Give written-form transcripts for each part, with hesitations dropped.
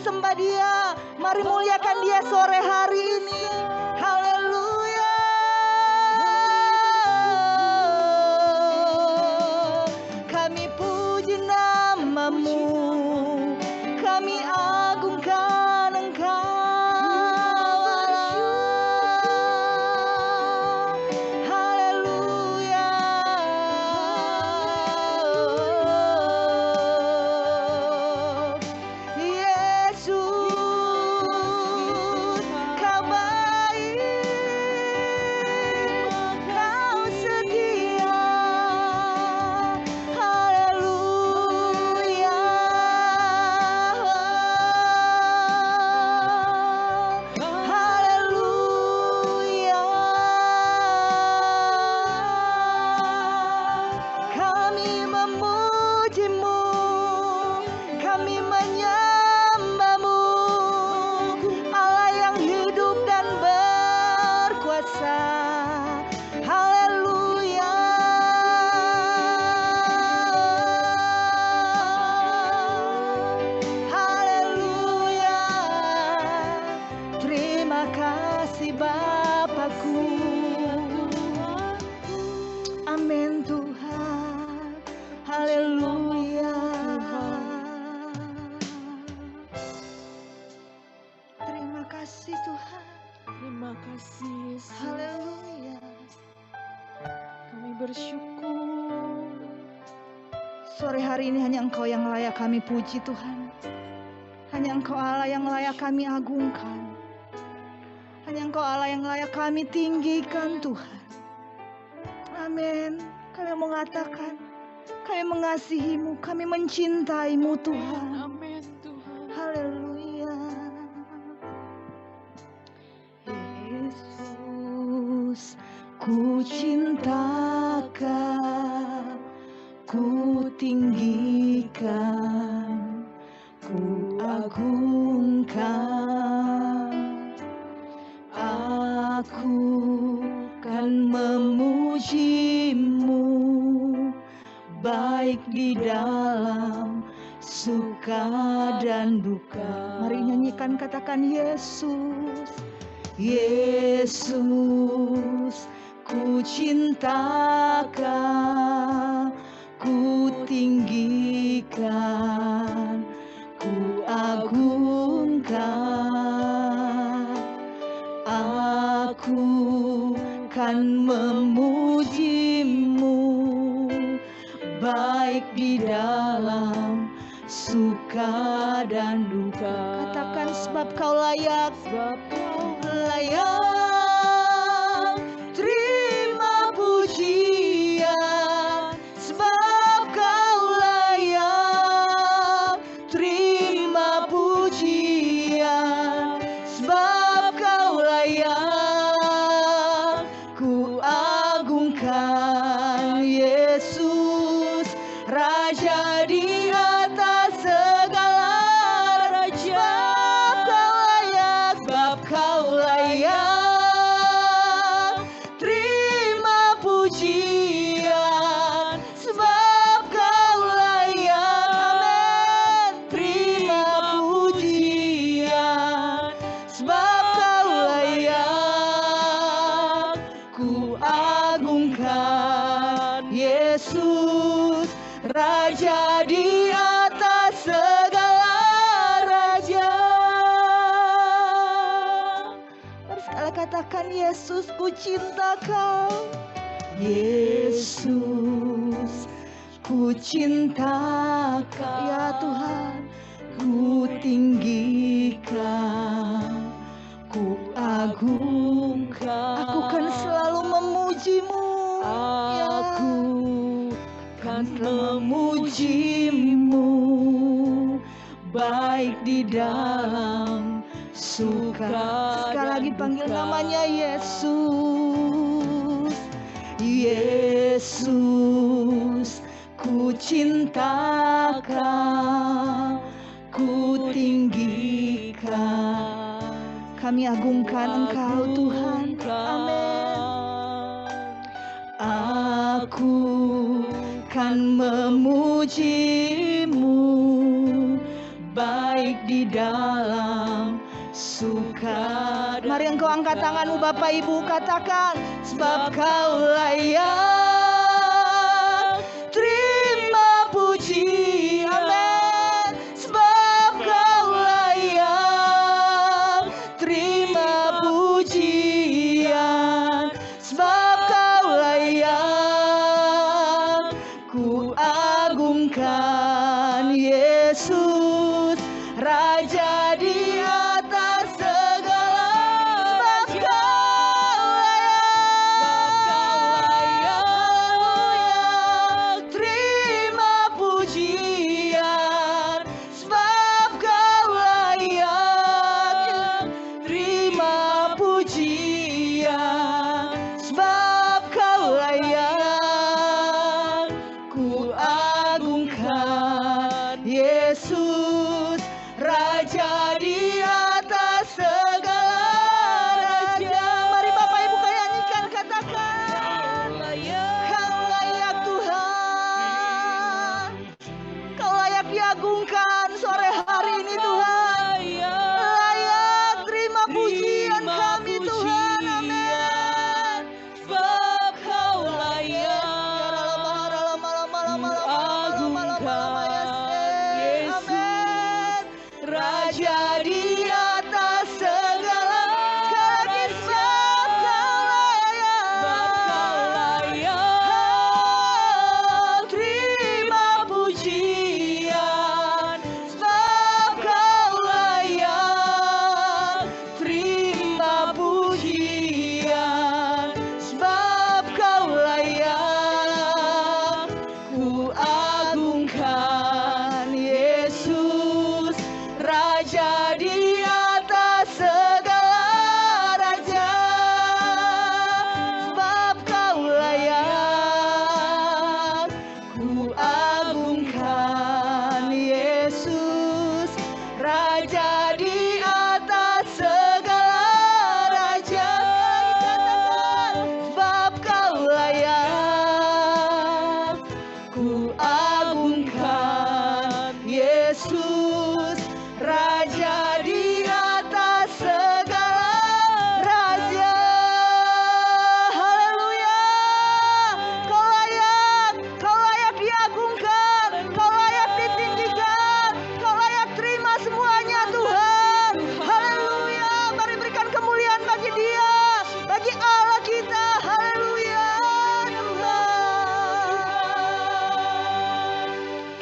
sembah Dia. Mari muliakan Dia sore hari ini. Haleluya. Kami puji nama-Mu, kami agungkan Engkau. Haleluya. Yesus, Kau baik, Kau setia. Haleluya. Haleluya. Kami memuji-Mu, kami menyembah-Mu, Allah yang hidup dan berkuasa. Haleluya. Haleluya. Terima kasih Bapakku. Amin Tuhan. Haleluya. Terima kasih Tuhan. Terima kasih Yesus. Haleluya. Kami bersyukur. Sore hari ini hanya Engkau yang layak kami puji Tuhan. Hanya Engkau Allah yang layak kami agungkan. Hanya Engkau Allah yang layak kami tinggikan Tuhan. Amin. Kami mengatakan, kami mengasihi-Mu, kami mencintai-Mu Tuhan. Amin Tuhan. Haleluya. Yesus, ku cinta Kau, ku tinggikan, ku agungkan. Aku kan memuji-Mu, baik di dalam suka dan duka. Mari nyanyikan, katakan Yesus. Yesus, ku cinta Kau, ku tinggikan, ku agungkan. Aku kan memuji-Mu, baik di dalam suka dan duka. Katakan, sebab Kau layak, Sebab Kau layak terima pujian, sebab Kau layak terima pujian, sebab Kau layak ku agungkan. Yesus, Raja di atas segala raja. Sebab Kau layak terima pujian, sebab Kau layak, amin, terima pujian, sebab Kau layak ku agungkan. Yesus, Raja di atas segala raja. Mari sekali katakan, Yesus, ku cinta Kau. Yesus, ku cinta Kau. Ya Tuhan, ku tinggikan, ku agungkan. Aku kan selalu memuji-Mu. Aku kan memuji-Mu, baik di dalam suka. Sekali lagi panggil namanya Yesus. Yesus, ku cinta Kau, ku tinggikan. Kami agungkan Engkau Tuhan. Amin. Aku kan memuji-Mu, baik di di dalam suka. Mari engkau angkat tanganmu Bapak Ibu, katakan, sebab kau layak terima puji. Amin. Sebab kau layak terima pujian. Sebab kau layak, ku agungkan Yesus, Raja di atas segala. Sebab kau layak, terima pujian. Sebab kau layak, terima pujian. Sebab kau layak, ku agungkan Yesus, Raja di atas segala raja. Mari Bapak Ibu kau nyanyikan, katakan, kau layak Tuhan, kau layak diagungkan sore hari ini Tuhan. Layak terima pujian kami Tuhan. Amin. Sebab kau layak, Amin. Raja di atas segala kaki. Sebab kau layak, terima pujian. Sebab kau layak, terima pujian. Sebab kau layak, ku agungkan Yesus, Raja di atas segala raja. Sebab kau layak, ku agungkan Yesus, Raja di atas segala raja. Katakan, sebab kau layak, ku agungkan Yesus, Raja di atas segala raja. Haleluya. Kau layak diagungkan, kau layak ditinggikan, kau layak terima semuanya Tuhan. Haleluya. Mari berikan kemuliaan bagi Dia, bagi Allah kita. Haleluya Tuhan.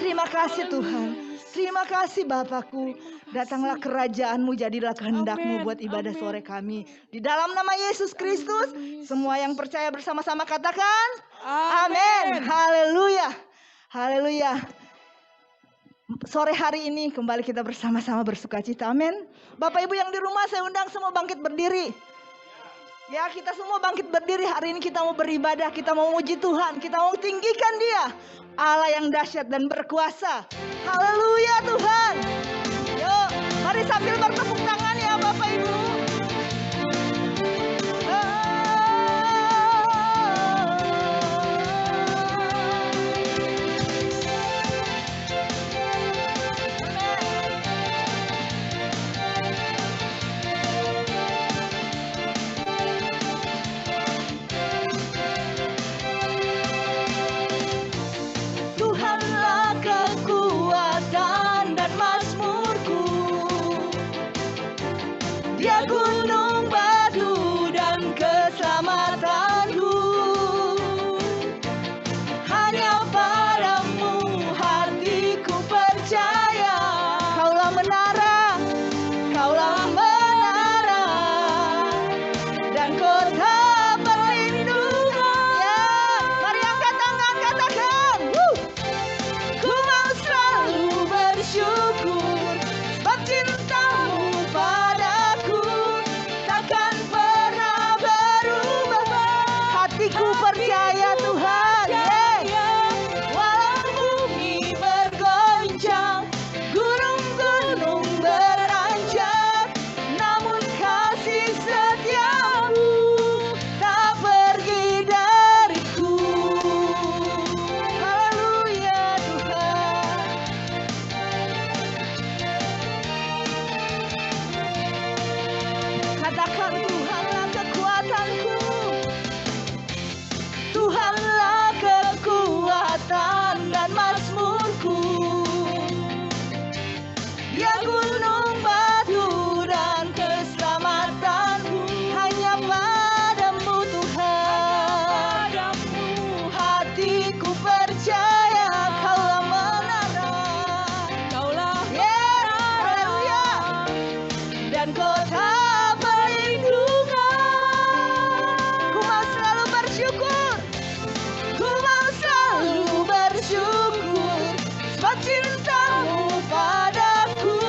Terima kasih Tuhan. Terima kasih Bapakku. Datanglah kerajaan-Mu, jadilah kehendak-Mu buat ibadah sore kami. Di dalam nama Yesus Kristus, semua yang percaya bersama-sama katakan, amin. Haleluya. Haleluya. Sore hari ini kembali kita bersama-sama bersukacita. Amin. Bapak Ibu yang di rumah, saya undang semua bangkit berdiri. Ya, kita semua bangkit berdiri. Hari ini kita mau beribadah, kita mau memuji Tuhan, kita mau tinggikan Dia, Allah yang dahsyat dan berkuasa. Haleluya Tuhan. Yuk, mari sambil bertepuk tangan ya Bapak Ibu. Tuhanlah kekuatan dan mazmurku, sebab cintamu padaku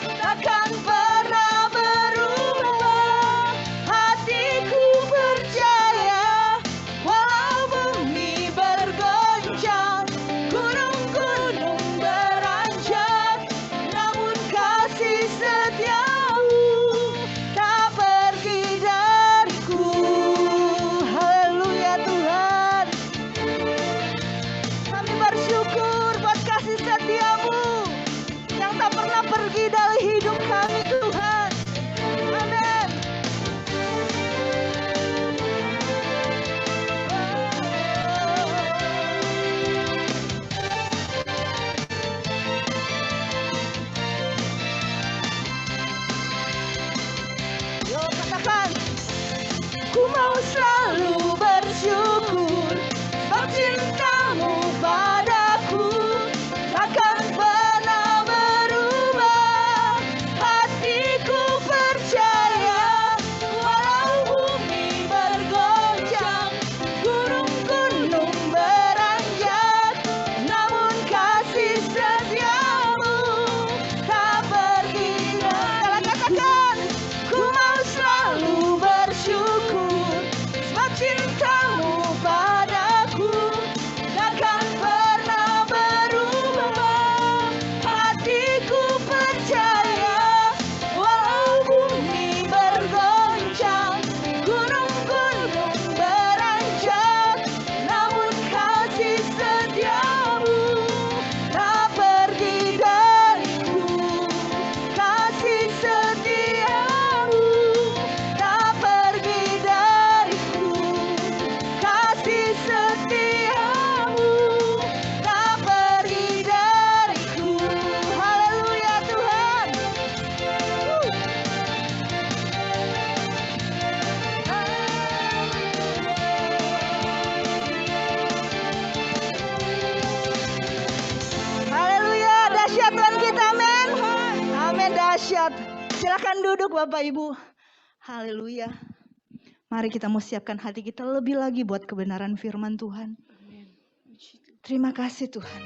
takkan pernah berubah. Hatiku percaya, walau bumi bergoncang, gunung-gunung beranjak, namun kasih setiamu tak pergi dariku. Haleluya Tuhan. Kami bersyukur buat kasih setiamu yang tak pernah pergi dari hidup kami Tuhan. Amin. Yo katakan, ku mau selalu bersyukur sebab cintamu padaku takkan pernah berubah. Hatiku percaya, walau bumi bergoncang, gunung-gunung beranjak, namun kasih setiamu tak pergi dariku. Katakan, ku mau selalu bersyukur sebab cintamu padaku takkan pernah berubah. Hatiku percaya, walau bumi bergoncang, gunung-gunung beranjak, namun kasih setiamu tak pergi dariku. Kasih setiamu tak pergi dariku. Kasih setiamu tak pergi dariku. Haleluya Tuhan. Haleluya, dahsyat Tuhan kita, amin. Amin, dahsyat. Silakan duduk Bapak Ibu. Haleluya. Mari kita mau siapkan hati kita lebih lagi buat kebenaran firman Tuhan. Terima kasih Tuhan.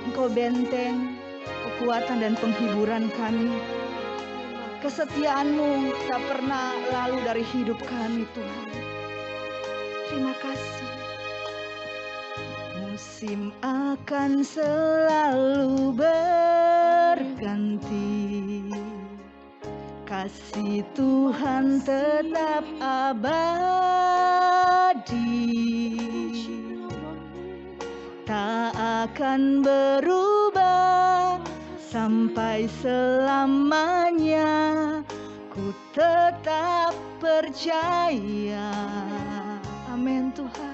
Engkau benteng, kekuatan dan penghiburan kami. Kesetiaan-Mu tak pernah lalu dari hidup kami Tuhan. Terima kasih. Musim akan selalu berganti, kasih Tuhan tetap abadi, tak akan berubah sampai selamanya. Ku tetap percaya, amin Tuhan.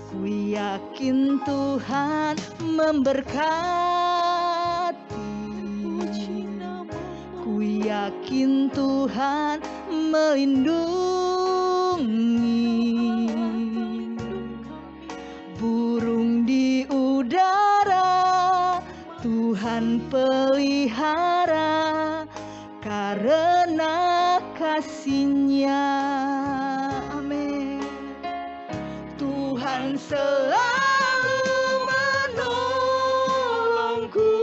Ku yakin Tuhan memberkati, ku yakin Tuhan melindungi. Burung di udara Tuhan pelihara karena kasih-Nya. Amin. Tuhan selalu menolongku,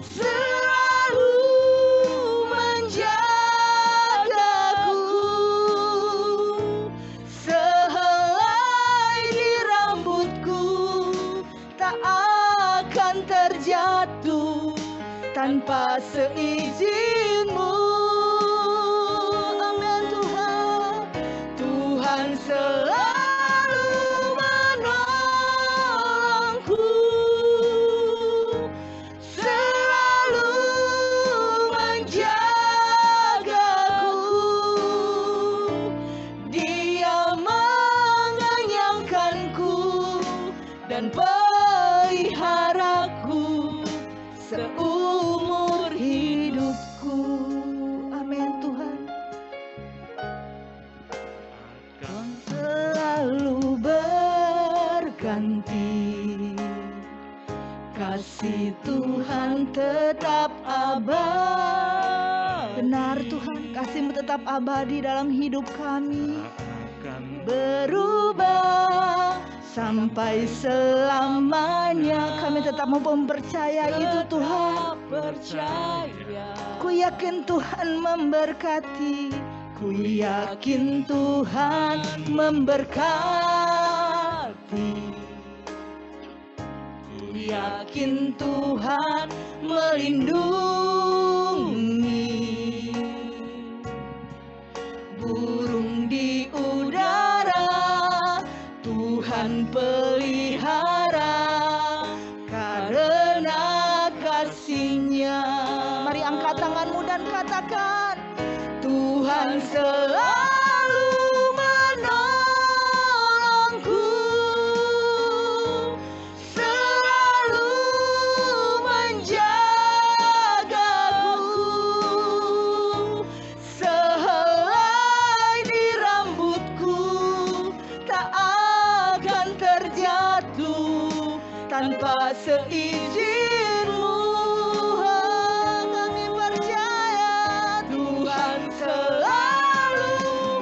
selalu menjagaku, sehelai di rambutku tak akan terjatuh tanpa seizin-Mu. Amin Tuhan. Tuhan selalu menolongku, selalu menjagaku. Dia mengenyangkanku dan peliharaku seumur hidupku. Amin Tuhan. Kau selalu berganti, kasih Tuhan tetap abadi. Benar Tuhan, kasih-Mu tetap abadi dalam hidup kami, berubah sampai selamanya. Kami tetap mau mempercaya itu Tuhan. Percaya. Ku yakin Tuhan memberkati. Ku yakin Tuhan memberkati. Ku yakin Tuhan melindungi. Burung di udara Tuhan pelihara karena kasih-Nya. Mari angkat tanganmu dan katakan, Tuhan selalu menolongku, selalu menjagaku, sehelai di rambutku tak akan terjatuh tanpa seizin-Mu. Kami percaya Tuhan selalu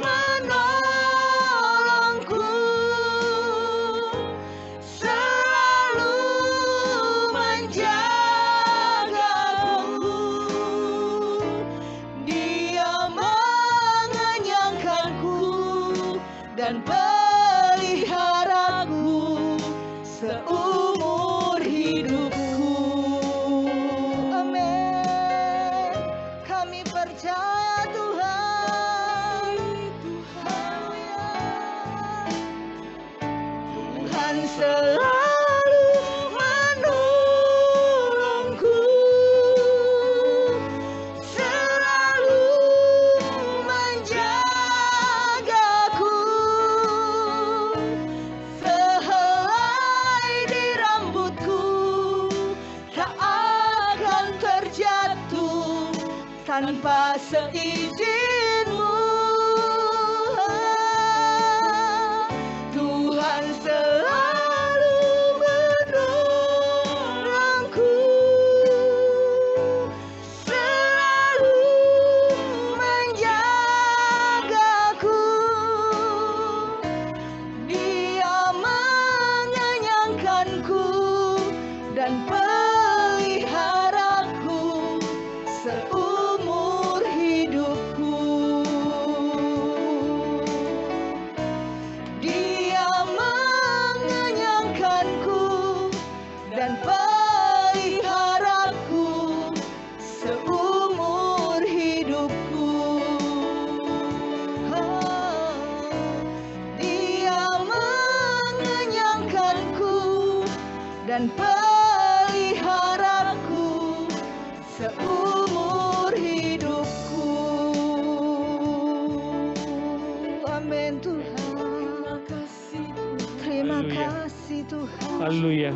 menolongku, selalu menjagaku. Dia mengenyangkanku dan peliharaku seumur hidupku. Amin. Kami percaya Tuhan. Haleluya. Tuhan selalu menolongku, selalu menjagaku, sehelai di rambutku tak akan terjatuh tanpa seizin-Mu. Tuhan selalu menolongku, selalu menjagaku. Dia mengenyangkanku dan peliharaku seumur hidupku. Dia mengenyangkanku dan peliharaku seumur hidupku. Dia mengenyangkanku dan peliharaku seumur hidupku. Amin Tuhan. Terima kasih Tuhan. Haleluya.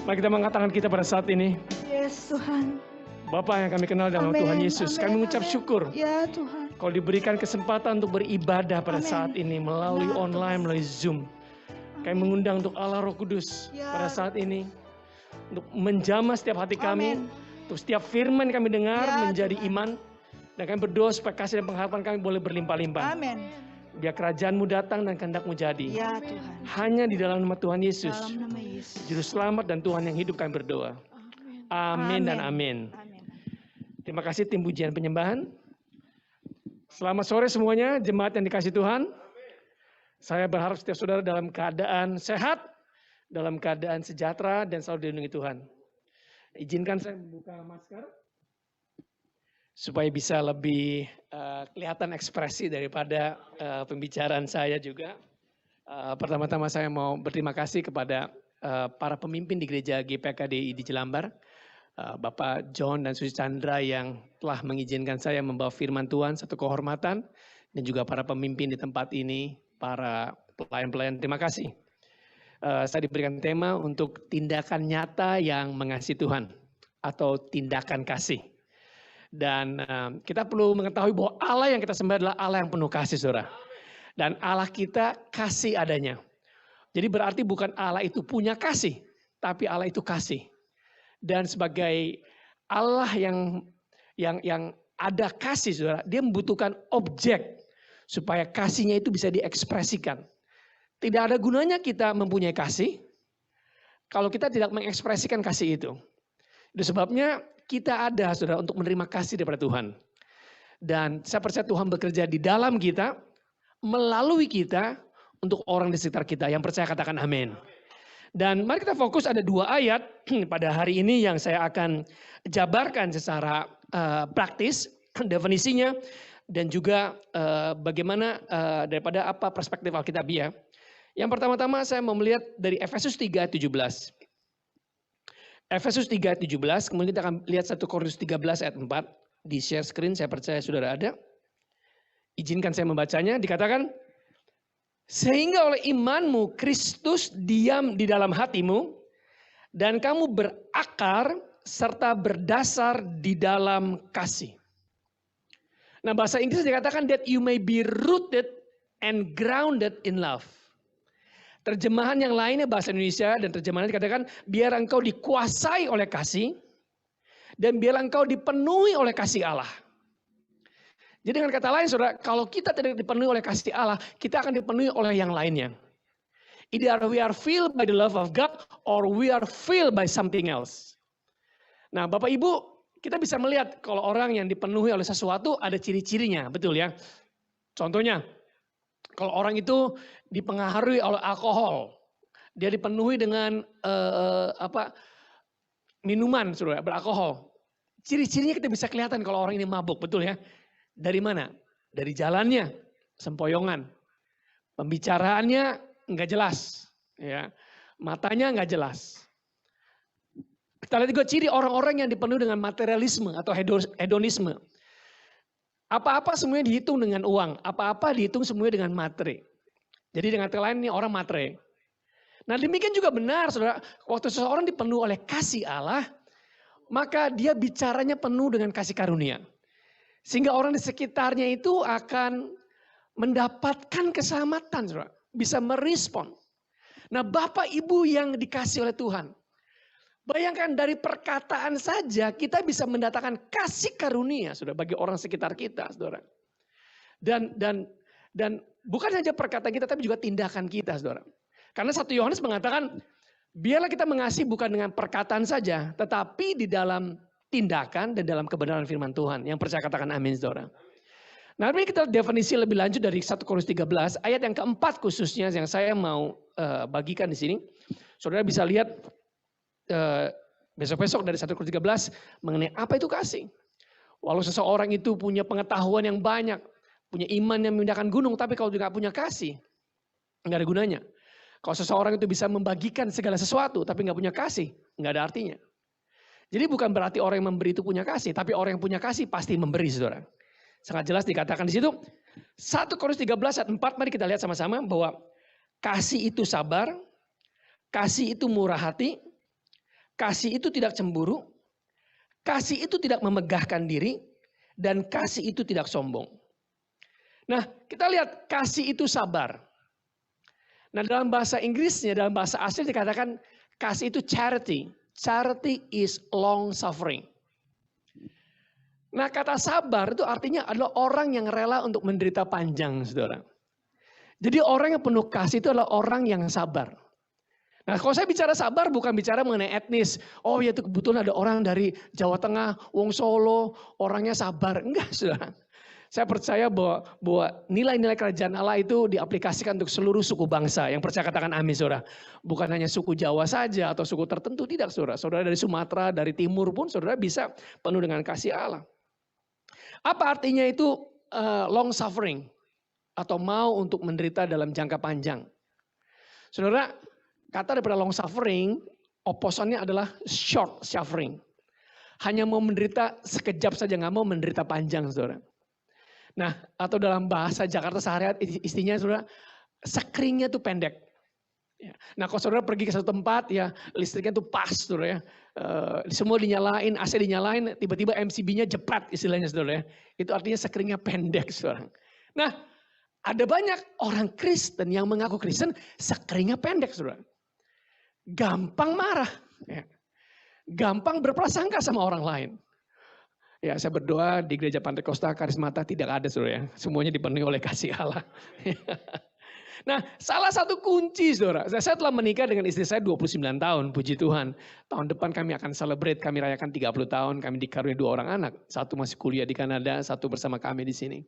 Mari kita mengangkat tangan kita pada saat ini. Yes Tuhan. Bapa yang kami kenal dalam Amin, Tuhan Yesus, amin, kami mengucap amin. syukur Ya Tuhan. kalau diberikan kesempatan untuk beribadah pada Amin. saat ini melalui Benar, online, Tuhan. melalui Zoom. Kami mengundang untuk Allah Roh Kudus Ya. pada saat ini untuk menjamah setiap hati kami, Amin. untuk setiap firman yang kami dengar Ya, menjadi Tuhan. iman, dan kami berdoa supaya kasih dan pengharapan kami boleh berlimpah-limpah. Amin. Biar kerajaan-Mu datang dan kehendak-Mu jadi. Ya Tuhan. Hanya di dalam nama Tuhan Yesus, Dalam nama Yesus. Juru Selamat dan Tuhan yang hidup, kami berdoa. Amin dan amin. Amin. Terima kasih tim pujian penyembahan. Selamat sore semuanya, jemaat yang dikasihi Tuhan. Saya berharap setiap saudara dalam keadaan sehat, dalam keadaan sejahtera, dan selalu dilindungi Tuhan. Izinkan saya membuka masker, supaya bisa lebih kelihatan ekspresi daripada pembicaraan saya juga. Pertama-tama saya mau berterima kasih kepada para pemimpin di gereja GPKDI di Jelambar. Bapak John dan Susi Chandra yang telah mengizinkan saya membawa firman Tuhan, satu kehormatan, dan juga para pemimpin di tempat ini, para pelayan-pelayan, terima kasih. Saya diberikan tema untuk tindakan nyata yang mengasihi Tuhan, atau tindakan kasih. Dan kita perlu mengetahui bahwa Allah yang kita sembah adalah Allah yang penuh kasih, saudara. Dan Allah kita kasih adanya. Jadi berarti bukan Allah itu punya kasih, tapi Allah itu kasih. Dan sebagai Allah yang ada kasih, saudara, dia membutuhkan objek supaya kasihnya itu bisa diekspresikan. Tidak ada gunanya kita mempunyai kasih kalau kita tidak mengekspresikan kasih itu. Itu sebabnya kita ada, saudara, untuk menerima kasih daripada Tuhan. Dan saya percaya Tuhan bekerja di dalam kita, melalui kita, untuk orang di sekitar kita. Yang percaya katakan amin. Dan mari kita fokus, ada 2 ayat pada hari ini yang saya akan jabarkan secara praktis, definisinya, dan juga bagaimana daripada apa perspektif Alkitabiah. Yang pertama-tama saya mau melihat dari Efesus 3:17. Efesus 3:17, kemudian kita akan lihat 1 Korintus 13 ayat 4. Di share screen, saya percaya saudara ada. Izinkan saya membacanya, dikatakan, sehingga oleh imanmu Kristus diam di dalam hatimu, dan kamu berakar serta berdasar di dalam kasih. Nah, bahasa Inggris dikatakan that you may be rooted and grounded in love. Terjemahan yang lainnya bahasa Indonesia dan terjemahan dikatakan biar engkau dikuasai oleh kasih dan biar engkau dipenuhi oleh kasih Allah. Jadi dengan kata lain saudara, kalau kita tidak dipenuhi oleh kasih Allah, kita akan dipenuhi oleh yang lainnya. Either we are filled by the love of God or we are filled by something else. Nah, Bapak Ibu, kita bisa melihat kalau orang yang dipenuhi oleh sesuatu ada ciri-cirinya, betul ya. Contohnya, kalau orang itu dipengaruhi oleh alkohol, dia dipenuhi dengan minuman, saudara, beralkohol. Ciri-cirinya kita bisa kelihatan kalau orang ini mabuk, betul ya. Dari mana? Dari jalannya, sempoyongan, pembicaraannya nggak jelas, ya, matanya nggak jelas. Kita lihat juga ciri orang-orang yang dipenuhi dengan materialisme atau hedonisme. Apa-apa semuanya dihitung dengan uang, apa-apa dihitung semuanya dengan materi. Jadi dengan kata lain ini orang materi. Nah demikian juga benar saudara, waktu seseorang dipenuhi oleh kasih Allah, maka dia bicaranya penuh dengan kasih karunia. Sehingga orang di sekitarnya itu akan mendapatkan keselamatan, saudara. Bisa merespon. Nah Bapak Ibu yang dikasih oleh Tuhan, bayangkan dari perkataan saja kita bisa mendatangkan kasih karunia, saudara, bagi orang sekitar kita, saudara. Dan bukan saja perkataan kita, tapi juga tindakan kita, saudara. Karena 1 Yohanes mengatakan, biarlah kita mengasihi bukan dengan perkataan saja, tetapi di dalam tindakan dan dalam kebenaran firman Tuhan. Yang percaya katakan amin, saudara. Nah, ini kita definisi lebih lanjut dari 1 Korintus 13, ayat yang keempat khususnya yang saya mau bagikan di sini. Saudara bisa lihat besok-besok dari 1 Korintus 13 mengenai apa itu kasih. Walau seseorang itu punya pengetahuan yang banyak, punya iman yang memindahkan gunung, tapi kalau dia nggak punya kasih, nggak ada gunanya. Kalau seseorang itu bisa membagikan segala sesuatu, tapi nggak punya kasih, nggak ada artinya. Jadi bukan berarti orang yang memberi itu punya kasih, tapi orang yang punya kasih pasti memberi, saudara. Sangat jelas dikatakan di situ. 1 Korintus 13 ayat 4, mari kita lihat sama-sama bahwa kasih itu sabar, kasih itu murah hati, kasih itu tidak cemburu, kasih itu tidak memegahkan diri, dan kasih itu tidak sombong. Nah, kita lihat kasih itu sabar. Nah, dalam bahasa Inggrisnya, dalam bahasa asli dikatakan kasih itu charity. Charity is long suffering. Nah, kata sabar itu artinya adalah orang yang rela untuk menderita panjang, saudara. Jadi orang yang penuh kasih itu adalah orang yang sabar. Nah, kalau saya bicara sabar bukan bicara mengenai etnis. Oh ya itu kebetulan ada orang dari Jawa Tengah, Wong Solo, orangnya sabar. Enggak, saudara. Saya percaya bahwa nilai-nilai kerajaan Allah itu diaplikasikan untuk seluruh suku bangsa. Yang percaya katakan amin, saudara. Bukan hanya suku Jawa saja atau suku tertentu, tidak, saudara. Saudara dari Sumatera, dari Timur pun saudara bisa penuh dengan kasih Allah. Apa artinya itu long suffering? Atau mau untuk menderita dalam jangka panjang? Saudara, kata daripada long suffering, oposannya adalah short suffering. Hanya mau menderita sekejap saja, nggak mau menderita panjang, saudara. Nah, atau dalam bahasa Jakarta sehari-hari istinya, saudara, sekeringnya tuh pendek. Nah, kalau saudara pergi ke satu tempat, ya listriknya tuh pas, saudara ya. Semua dinyalain, AC dinyalain, tiba-tiba MCB-nya jepret istilahnya, saudara ya. Itu artinya sekeringnya pendek, saudara. Nah, ada banyak orang Kristen yang mengaku Kristen, sekeringnya pendek, saudara. Gampang marah, ya. Gampang berprasangka sama orang lain. Ya, saya berdoa di gereja Pantai Kosta Karismata tidak ada, saudara ya. Semuanya dipenuhi oleh kasih Allah. Nah, salah satu kunci saudara, saya telah menikah dengan istri saya 29 tahun, puji Tuhan. Tahun depan kami akan celebrate, kami rayakan 30 tahun, kami dikaruniai 2 orang anak. Satu masih kuliah di Kanada, satu bersama kami di sini.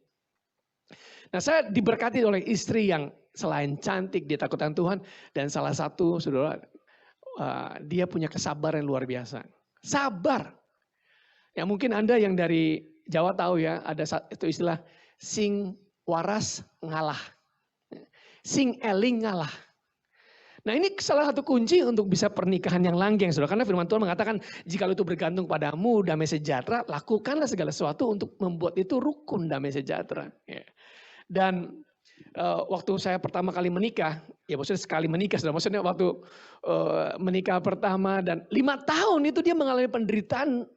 Nah, saya diberkati oleh istri yang selain cantik, dia takut akan Tuhan. Dan salah satu saudara, dia punya kesabaran yang luar biasa. Sabar. Ya mungkin Anda yang dari Jawa tahu ya, ada itu istilah sing waras ngalah. Sing eling ngalah. Nah ini salah satu kunci untuk bisa pernikahan yang langgeng. Saudara. Karena firman Tuhan mengatakan jika itu bergantung padamu damai sejahtera, lakukanlah segala sesuatu untuk membuat itu rukun damai sejahtera. Ya. Dan waktu saya pertama kali menikah, ya maksudnya sekali menikah. Saudara. Maksudnya waktu menikah pertama dan 5 tahun itu dia mengalami penderitaan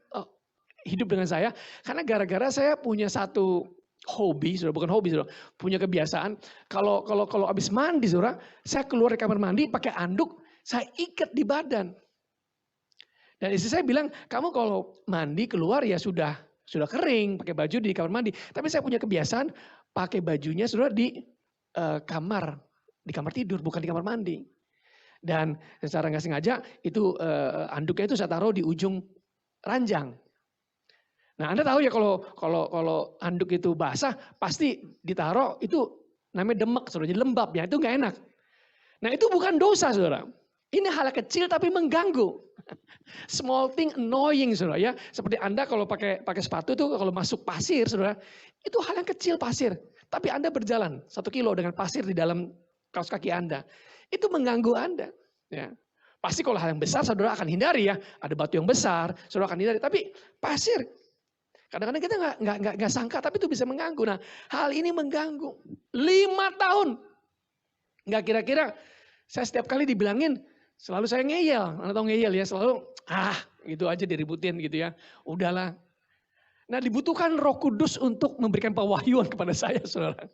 hidup dengan saya. Karena gara-gara saya punya satu hobi, saudara, bukan hobi, saudara, punya kebiasaan. Kalau habis mandi, saudara, saya keluar dari kamar mandi pakai anduk, saya ikat di badan. Dan istri saya bilang, kamu kalau mandi keluar ya sudah kering, pakai baju di kamar mandi. Tapi saya punya kebiasaan pakai bajunya, saudara, di kamar tidur, bukan di kamar mandi. Dan secara nggak sengaja itu anduknya itu saya taruh di ujung ranjang. Nah Anda tahu ya kalau anduk itu basah pasti ditaruh itu namanya demek, saudara, jadi lembab ya, itu nggak enak. Nah itu bukan dosa saudara, ini hal kecil tapi mengganggu. Small thing annoying saudara ya, seperti Anda kalau pakai sepatu itu kalau masuk pasir saudara, itu hal yang kecil pasir. Tapi Anda berjalan 1 kilo dengan pasir di dalam kaos kaki Anda, itu mengganggu Anda. Ya. Pasti kalau hal yang besar saudara akan hindari ya, ada batu yang besar saudara akan hindari, tapi pasir. Kadang-kadang kita nggak sangka, tapi itu bisa mengganggu. Nah, hal ini mengganggu. 5 tahun. Nggak kira-kira, saya setiap kali dibilangin, selalu saya ngeyel. Anda tahu ngeyel ya, selalu, gitu aja diributin gitu ya. Udahlah. Nah, dibutuhkan Roh Kudus untuk memberikan pewahyuan kepada saya, saudara.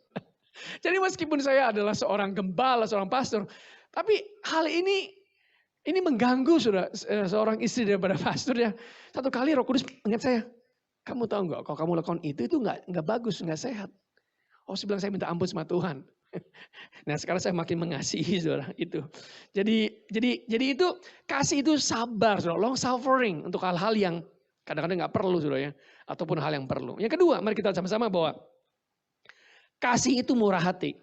Jadi meskipun saya adalah seorang gembala, seorang pastor, tapi hal ini mengganggu, saudara. Seorang istri daripada pastor ya. Satu kali Roh Kudus ingat saya. Kamu tahu nggak kalau kamu lakukan itu nggak bagus, nggak sehat. Oh, saya bilang saya minta ampun sama Tuhan. Nah sekarang saya makin mengasihi saudara itu. Jadi itu kasih itu sabar, saudara, long suffering untuk hal-hal yang kadang-kadang nggak perlu saudara ya, ataupun hal yang perlu. Yang kedua, mari kita sama-sama bahwa kasih itu murah hati.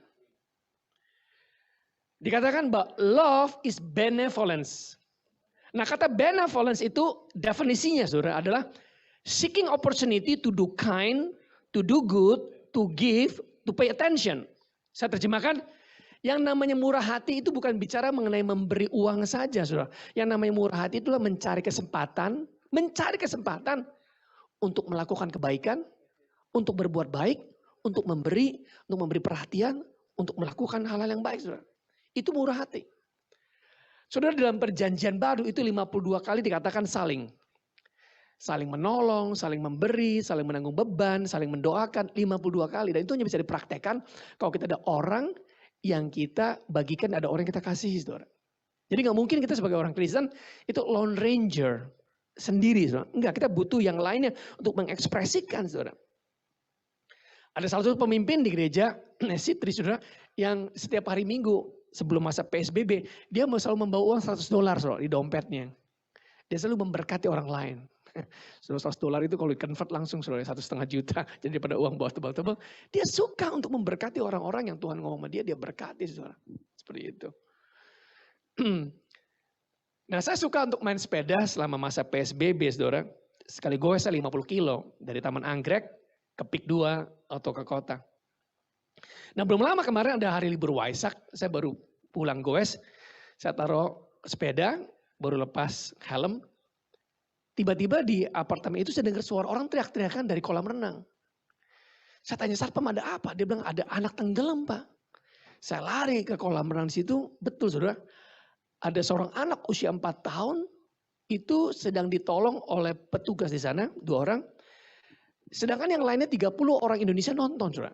Dikatakan bahwa love is benevolence. Nah kata benevolence itu definisinya saudara adalah seeking opportunity to do kind, to do good, to give, to pay attention. Saya terjemahkan, yang namanya murah hati itu bukan bicara mengenai memberi uang saja, saudara. Yang namanya murah hati itulah mencari kesempatan untuk melakukan kebaikan, untuk berbuat baik, untuk memberi perhatian, untuk melakukan hal-hal yang baik, saudara. Itu murah hati. Saudara, dalam perjanjian baru itu 52 kali dikatakan saling menolong, saling memberi, saling menanggung beban, saling mendoakan 52 kali. Dan itu hanya bisa dipraktekkan kalau kita ada orang yang kita bagikan, ada orang yang kita kasih, saudara. Jadi gak mungkin kita sebagai orang Kristen itu lone ranger sendiri, saudara. Enggak, kita butuh yang lainnya untuk mengekspresikan, saudara. Ada salah satu pemimpin di gereja, Sitri, saudara, yang setiap hari Minggu sebelum masa PSBB, dia selalu membawa uang $100, saudara, di dompetnya. Dia selalu memberkati orang lain. $100 itu kalau di-convert langsung saudara 1,5 juta. Jadi pada uang bawa tebal-tebal. Dia suka untuk memberkati orang-orang yang Tuhan ngomong sama dia berkati saudara. Seperti itu. Nah saya suka untuk main sepeda selama masa PSBB saudara. Sekali goes 50 kilo. Dari Taman Anggrek ke Pik 2 atau ke kota. Nah belum lama kemarin ada hari libur Waisak. Saya baru pulang goes. Saya taruh sepeda. Baru lepas helm. Tiba-tiba di apartemen itu saya dengar suara orang teriak-teriakan dari kolam renang. Saya tanya satpam ada apa? Dia bilang ada anak tenggelam pak. Saya lari ke kolam renang di situ, betul saudara. Ada seorang anak usia 4 tahun itu sedang ditolong oleh petugas di sana, 2 orang. Sedangkan yang lainnya 30 orang Indonesia nonton saudara.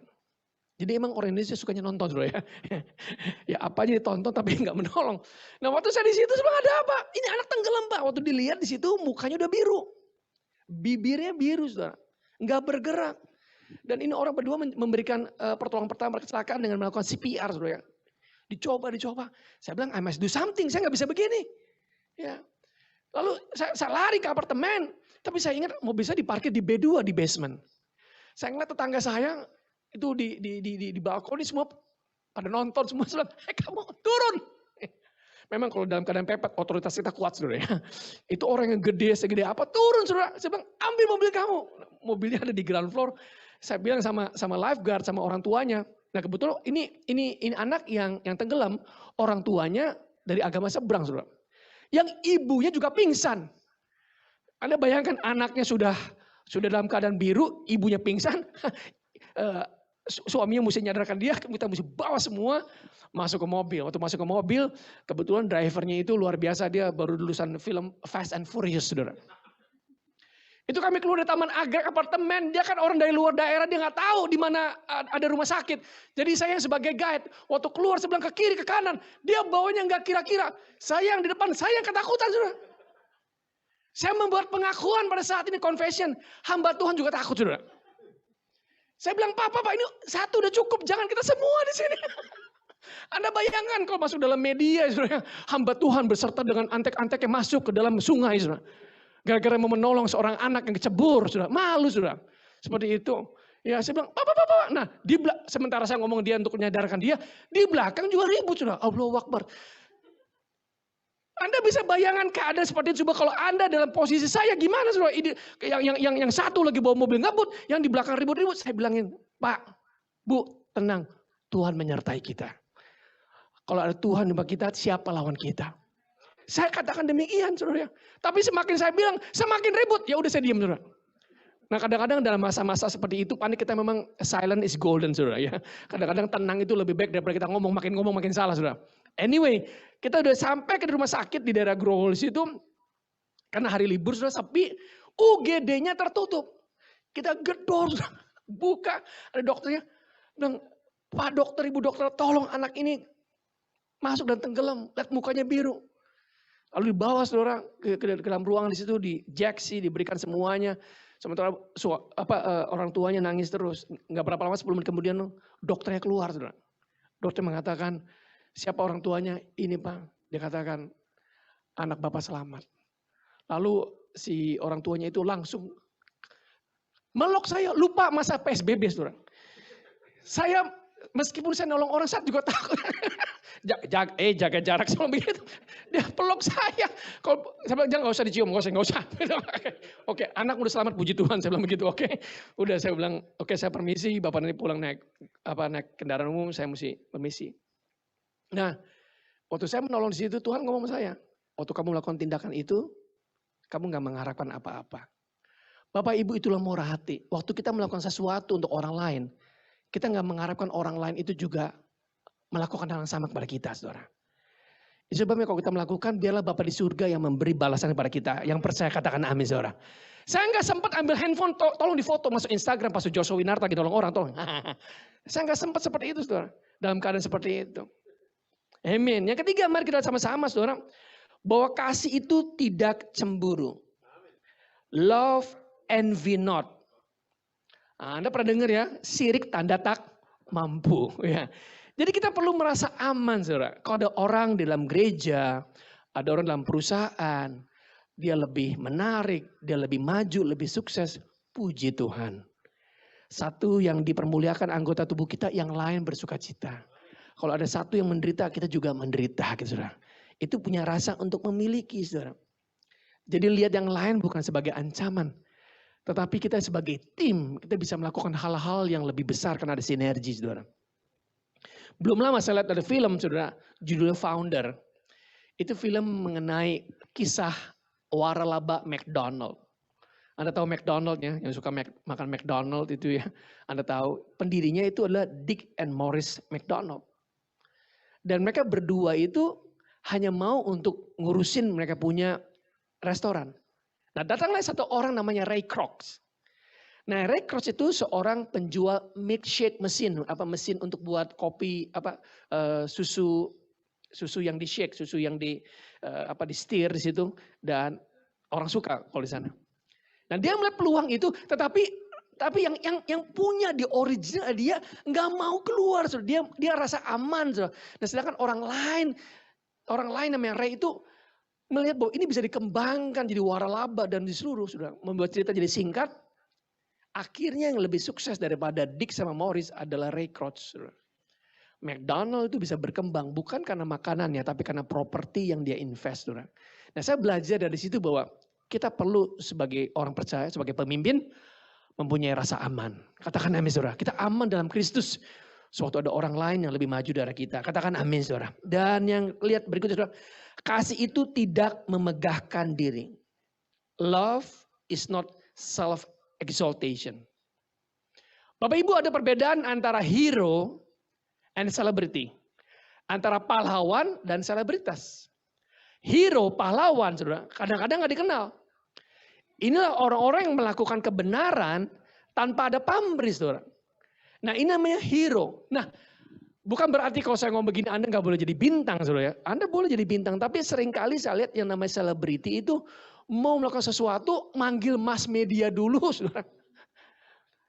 Jadi emang orang Indonesia sukanya nonton saudara ya. Ya apa aja ditonton tapi nggak menolong. Nah waktu saya di situ sebenarnya ada apa? Ini anak tenggelam pak. Waktu dilihat di situ mukanya udah biru. Bibirnya biru saudara. Nggak bergerak. Dan ini orang berdua memberikan pertolongan pertama kecelakaan dengan melakukan CPR saudara. Dicoba. Saya bilang, I must do something, saya nggak bisa begini. Ya. Lalu saya lari ke apartemen, tapi saya ingat mobil saya diparkir di B2 di basement. Saya ngeliat tetangga saya itu di balkon, semua pada nonton, semua bilang, kamu turun. Memang kalau dalam keadaan pepet, otoritas kita kuat saudara ya. Itu orang yang gede, segede apa, turun saudara. Saya bilang, ambil mobil kamu. Mobilnya ada di ground floor. Saya bilang sama lifeguard, sama orang tuanya. Nah kebetulan ini anak yang tenggelam, orang tuanya dari agama seberang saudara. Yang ibunya juga pingsan. Anda bayangkan anaknya sudah dalam keadaan biru, ibunya pingsan. Suaminya mesti nyadarkan dia, kita mesti bawa semua masuk ke mobil. Waktu masuk ke mobil, kebetulan drivernya itu luar biasa, dia baru lulusan film Fast and Furious, saudara. Itu kami keluar dari Taman Agrek apartemen, dia kan orang dari luar daerah, dia nggak tahu di mana ada rumah sakit. Jadi saya sebagai guide, waktu keluar sebelah ke kiri, ke kanan, dia bawanya nggak kira-kira. Saya yang di depan, saya yang ketakutan, saudara. Saya membuat pengakuan pada saat ini, confession, hamba Tuhan juga takut, saudara. Saya bilang, Pak, ini satu udah cukup, jangan kita semua di sini. Anda bayangkan kalau masuk dalam media, saudara, hamba Tuhan beserta dengan antek-antek yang masuk ke dalam sungai, saudara. Gara-gara mau menolong seorang anak yang kecebur, saudara. Malu, saudara. Seperti itu. Ya, saya bilang, Pak. Nah, sementara saya ngomong dia untuk menyadarkan dia, di belakang juga ribut, saudara. Allahu Akbar. Anda bisa bayangkan keadaan seperti itu. Coba kalau Anda dalam posisi saya, gimana, saudara? Yang satu lagi bawa mobil ngebut, yang di belakang ribut-ribut. Saya bilangin, Pak, Bu, tenang. Tuhan menyertai kita. Kalau ada Tuhan di bawah kita, siapa lawan kita? Saya katakan demikian, saudara. Tapi semakin saya bilang, semakin ribut. Ya udah saya diam, saudara. Nah kadang-kadang dalam masa-masa seperti itu, panik kita memang silent is golden, saudara. Ya. Kadang-kadang tenang itu lebih baik daripada kita ngomong makin salah, saudara. Anyway, kita udah sampai ke rumah sakit di daerah Grogol situ. Karena hari libur, saudara, sepi. UGD-nya tertutup. Kita gedor, saudara. Buka, ada dokternya. Bilang, Pak dokter, Ibu dokter, tolong anak ini masuk dan tenggelam. Lihat mukanya biru. Lalu dibawa saudara ke dalam ruangan di situ, diinjeksi, diberikan semuanya. Sementara orang tuanya nangis terus. Nggak berapa lama, 10 menit kemudian dokternya keluar, saudara. Dokter mengatakan, siapa orang tuanya? Ini Pak. Dia katakan, anak Bapak selamat. Lalu si orang tuanya itu langsung meluk saya, lupa masa PSBB, saudara. Saya meskipun saya nolong orang, saya juga takut. Jaga jarak sama begitu. Dia peluk saya. Kalau saya bilang jangan, nggak usah dicium, nggak usah. Oke, anak udah selamat, puji Tuhan. Saya bilang begitu. Oke, udah saya bilang, oke saya permisi. Bapak nanti pulang naik kendaraan umum, saya mesti permisi. Nah, waktu saya menolong di situ, Tuhan ngomong sama saya, waktu kamu melakukan tindakan itu, kamu nggak mengharapkan apa-apa. Bapak Ibu itulah murah hati. Waktu kita melakukan sesuatu untuk orang lain, kita nggak mengharapkan orang lain itu juga melakukan hal yang sama kepada kita, saudara. Itu sebabnya kalau kita melakukan, biarlah Bapa di surga yang memberi balasan kepada kita. Yang percaya katakan amin, saudara. Saya nggak sempat ambil handphone, tolong difoto masuk Instagram, Pastor Joshua Winarta lagi nolong orang, tolong. Saya nggak sempat seperti itu, saudara. Dalam keadaan seperti itu. Amin. Yang ketiga, mari kita sama-sama, saudara. Bahwa kasih itu tidak cemburu. Love envy not. Anda pernah dengar ya, sirik tanda tak mampu. Ya. Jadi kita perlu merasa aman, saudara. Kalau ada orang di dalam gereja, ada orang dalam perusahaan, dia lebih menarik, dia lebih maju, lebih sukses, puji Tuhan. Satu yang dipermuliakan anggota tubuh kita, yang lain bersuka cita. Kalau ada satu yang menderita, kita juga menderita, gitu, saudara. Itu punya rasa untuk memiliki, saudara. Jadi lihat yang lain bukan sebagai ancaman. Tetapi kita sebagai tim, kita bisa melakukan hal-hal yang lebih besar karena ada sinergi, saudara. Belum lama saya lihat ada film, saudara, judulnya Founder. Itu film mengenai kisah waralaba McDonald. Anda tahu McDonald ya, yang suka makan McDonald itu ya. Anda tahu, pendirinya itu adalah Dick and Maurice McDonald. Dan mereka berdua itu hanya mau untuk ngurusin mereka punya restoran. Nah datanglah satu orang namanya Ray Kroc. Nah Ray Kroc itu seorang penjual milkshake mesin untuk buat kopi susu yang di shake, susu yang di stir di situ, dan orang suka kalau di sana. Nah dia melihat peluang itu, tetapi Tapi yang punya di original dia nggak mau keluar, saudara. Dia rasa aman, saudara. Nah, sedangkan orang lain namanya Ray itu melihat bahwa ini bisa dikembangkan jadi waralaba dan di seluruh, saudara. Membuat cerita jadi singkat. Akhirnya yang lebih sukses daripada Dick sama Morris adalah Ray Kroc, saudara. McDonald itu bisa berkembang bukan karena makanannya, tapi karena properti yang dia invest, saudara. Nah, saya belajar dari situ bahwa kita perlu sebagai orang percaya, sebagai pemimpin, mempunyai rasa aman. Katakan amin, saudara. Kita aman dalam Kristus. Sewaktu ada orang lain yang lebih maju dari kita. Katakan amin, saudara. Dan yang lihat berikutnya, saudara. Kasih itu tidak memegahkan diri. Love is not self-exaltation. Bapak Ibu, ada perbedaan antara hero and celebrity. Antara pahlawan dan selebritas. Hero, pahlawan, saudara, kadang-kadang gak dikenal. Inilah orang-orang yang melakukan kebenaran tanpa ada pamrih, saudara. Nah, ini namanya hero. Nah, bukan berarti kalau saya ngomong begini Anda nggak boleh jadi bintang, saudara. Anda boleh jadi bintang, tapi seringkali saya lihat yang namanya selebriti itu mau melakukan sesuatu, manggil mass media dulu, saudara.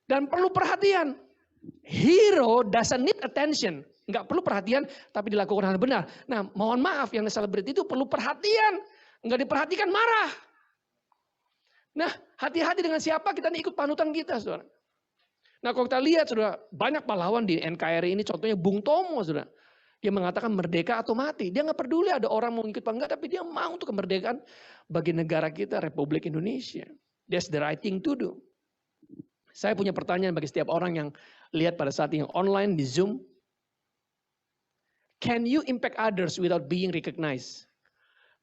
Dan perlu perhatian. Hero doesn't need attention. Nggak perlu perhatian, tapi dilakukan hal benar. Nah, mohon maaf, yang selebriti itu perlu perhatian. Nggak diperhatikan, marah. Nah, hati-hati dengan siapa kita nih ikut panutan kita, saudara. Nah, kalau kita lihat, saudara, banyak pahlawan di NKRI ini, contohnya Bung Tomo, saudara. Dia mengatakan merdeka atau mati. Dia nggak peduli ada orang mau ikut apa enggak, tapi dia mau untuk kemerdekaan bagi negara kita, Republik Indonesia. That's the right thing to do. Saya punya pertanyaan bagi setiap orang yang lihat pada saat yang online di Zoom. Can you impact others without being recognized?